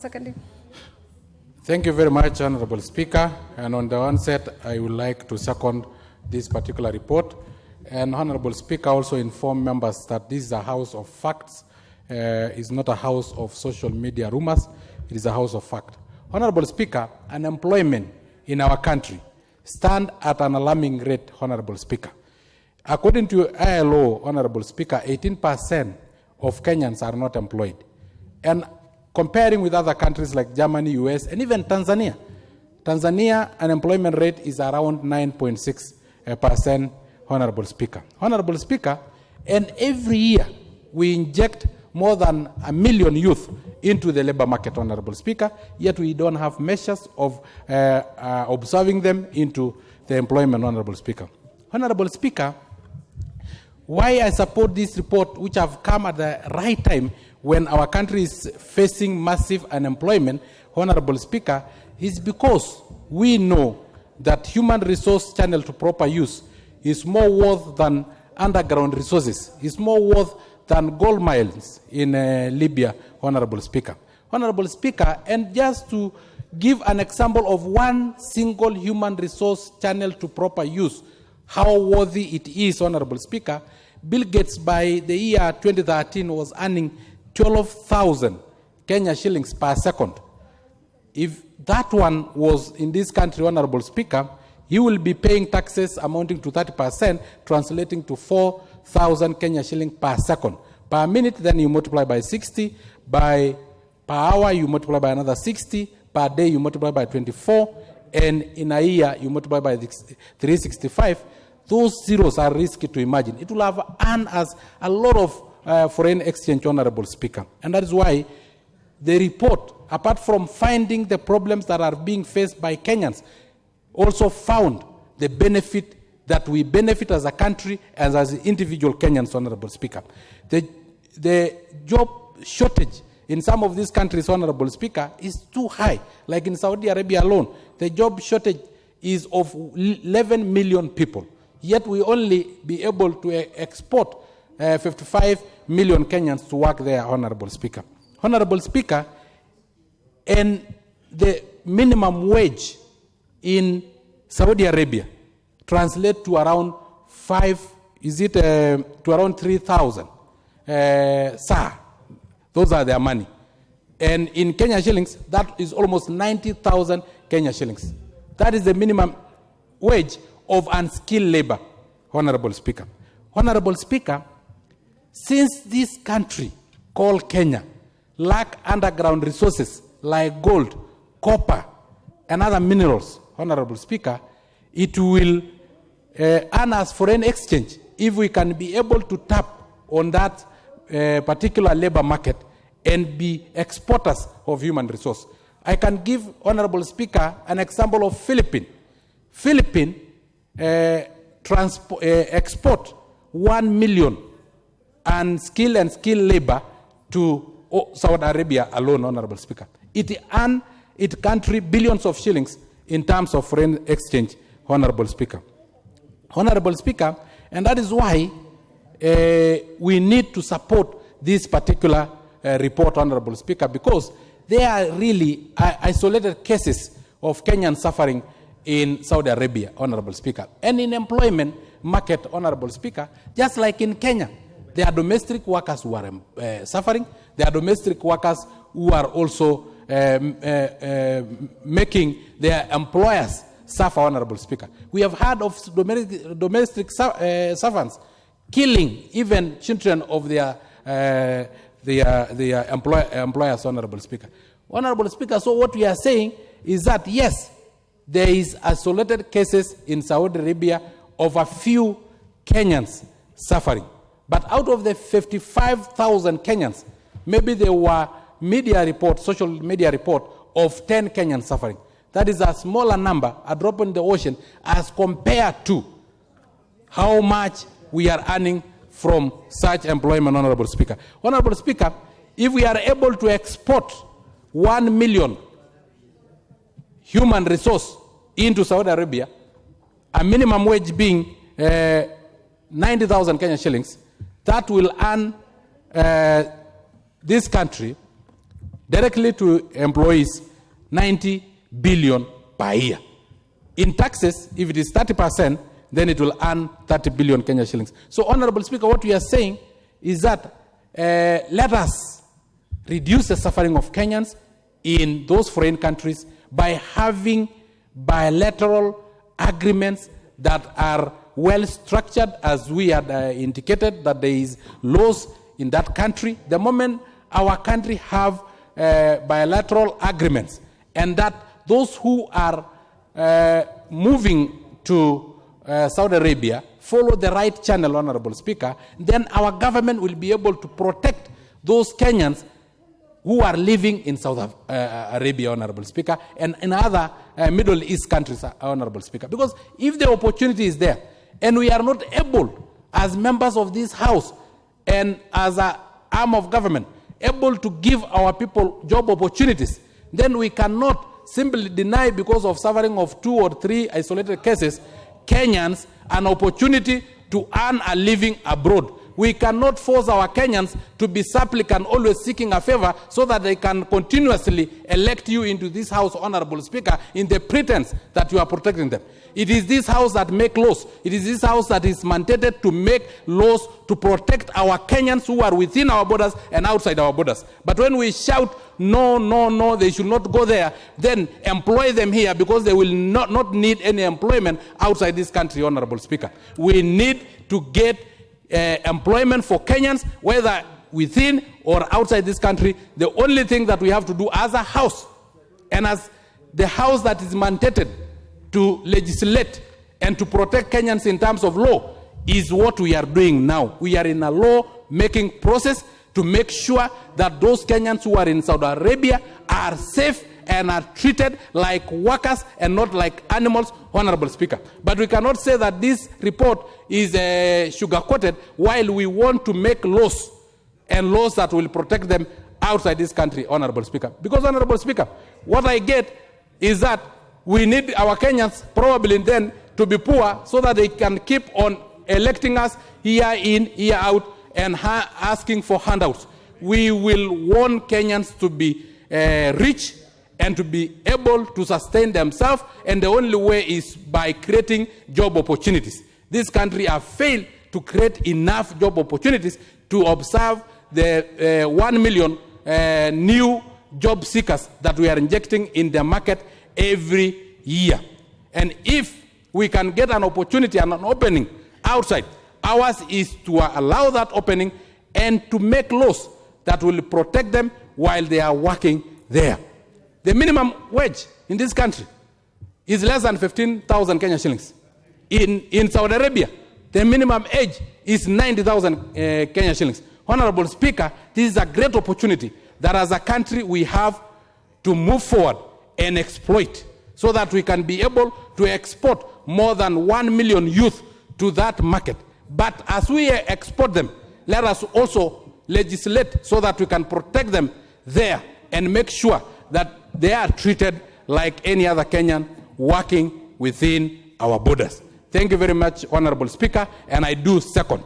Secondly. Thank you very much, Honorable Speaker. And on the onset, I would like to second this particular report. And Honorable Speaker also inform members that this is a house of facts. It's not a house of social media rumors. It is a house of fact. Honorable Speaker, unemployment in our country stand at an alarming rate, Honorable Speaker. According to ILO, Honorable Speaker, 18% of Kenyans are not employed. And comparing with other countries like Germany, US, and even Tanzania, unemployment rate is around 9.6%, Honorable Speaker. Honorable Speaker, and every year we inject more than 1 million youth into the labor market, Honorable Speaker, yet we don't have measures of observing them into the employment, Honorable Speaker. Honorable Speaker, why I support this report, which have come at the right time when our country is facing massive unemployment, Honorable Speaker, is because we know that human resource channel to proper use is more worth than underground resources, is more worth than gold mines in Libya, Honorable Speaker. Honorable Speaker, and just to give an example of one single human resource channel to proper use, how worthy it is, Honorable Speaker, Bill Gates by the year 2013 was earning 12,000 Kenya shillings per second. If that one was in this country, Honorable Speaker, he will be paying taxes amounting to 30%, translating to 4,000 Kenya shillings per second. Per minute, then you multiply by 60. Per hour, you multiply by another 60. Per day, you multiply by 24. And in a year, you multiply by 365. Those zeros are risky to imagine. It will have earned us a lot of foreign exchange, Honorable Speaker. And that is why the report, apart from finding the problems that are being faced by Kenyans, also found the benefit that we benefit as a country and as individual Kenyans, Honorable Speaker. The job shortage in some of these countries, Honorable Speaker, is too high. Like in Saudi Arabia alone, the job shortage is of 11 million people. Yet we only be able to export 55 million Kenyans to work there, Honorable Speaker. Honorable Speaker, and the minimum wage in Saudi Arabia translate to around to around 3,000 SAR. Those are their money. And in Kenya shillings, that is almost 90,000 Kenya shillings. That is the minimum wage of unskilled labor, Honorable Speaker. Honorable Speaker, since this country called Kenya lack underground resources like gold, copper, and other minerals, Honorable Speaker, it will earn us foreign exchange if we can be able to tap on that particular labor market and be exporters of human resource. I can give, Honorable Speaker, an example of Philippines. Philippines export 1 million skilled labor to Saudi Arabia alone, Honorable Speaker. It earned its country billions of shillings in terms of foreign exchange, Honorable Speaker. Honorable Speaker, and that is why we need to support this particular report, Honorable Speaker, because there are really isolated cases of Kenyan suffering in Saudi Arabia, Honorable Speaker. And in employment market, Honorable Speaker, just like in Kenya, there are domestic workers who are suffering. There are domestic workers who are also making their employers suffer, Honorable Speaker. We have heard of domestic servants killing even children of their employers, Honorable Speaker. Honorable Speaker, so what we are saying is that, yes, there is isolated cases in Saudi Arabia of a few Kenyans suffering. But out of the 55,000 Kenyans, maybe there were social media report of 10 Kenyans suffering. That is a smaller number, a drop in the ocean, as compared to how much we are earning from such employment, Honorable Speaker. Honorable Speaker, if we are able to export 1 million human resource into Saudi Arabia, a minimum wage being 90,000 Kenya shillings, that will earn this country directly to employees 90 billion per year. In taxes, if it is 30%, then it will earn 30 billion Kenya shillings. So, Honorable Speaker, what we are saying is that let us reduce the suffering of Kenyans in those foreign countries by having bilateral agreements that are well structured, as we had indicated that there is laws in that country. The moment our country have bilateral agreements, and that those who are moving to Saudi Arabia follow the right channel, Honorable Speaker, then our government will be able to protect those Kenyans who are living in Saudi Arabia, Honorable Speaker, and in other Middle East countries, Honorable Speaker. Because if the opportunity is there, and we are not able, as members of this House and as an arm of government, able to give our people job opportunities, then we cannot simply deny, because of suffering of 2 or 3 isolated cases, Kenyans an opportunity to earn a living abroad. We cannot force our Kenyans to be supplicant, always seeking a favor, so that they can continuously elect you into this House, Honorable Speaker, in the pretense that you are protecting them. It is this House that makes laws. It is this House that is mandated to make laws to protect our Kenyans who are within our borders and outside our borders. But when we shout, no, no, no, they should not go there, then employ them here, because they will not need any employment outside this country, Honorable Speaker. We need to get employment for Kenyans, whether within or outside this country. The only thing that we have to do as a House, and as the House that is mandated to legislate and to protect Kenyans in terms of law, is what we are doing now. We are in a law-making process to make sure that those Kenyans who are in Saudi Arabia are safe and are treated like workers and not like animals, Honorable Speaker. But we cannot say that this report is sugar-coated while we want to make laws, and laws that will protect them outside this country, Honorable Speaker. Because, Honorable Speaker, what I get is that we need our Kenyans probably then to be poor, so that they can keep on electing us year in, year out, and asking for handouts. We will want Kenyans to be rich and to be able to sustain themselves, and the only way is by creating job opportunities. This country has failed to create enough job opportunities to observe the 1 million new job seekers that we are injecting in the market every year. And if we can get an opportunity and an opening outside, ours is to allow that opening and to make laws that will protect them while they are working there. The minimum wage in this country is less than 15,000 Kenya shillings. In Saudi Arabia, the minimum age is 90,000 Kenya shillings. Honorable Speaker, this is a great opportunity that as a country we have to move forward and exploit, so that we can be able to export more than 1 million youth to that market. But as we export them, let us also legislate so that we can protect them there and make sure that they are treated like any other Kenyan working within our borders. Thank you very much, Honorable Speaker, and I do second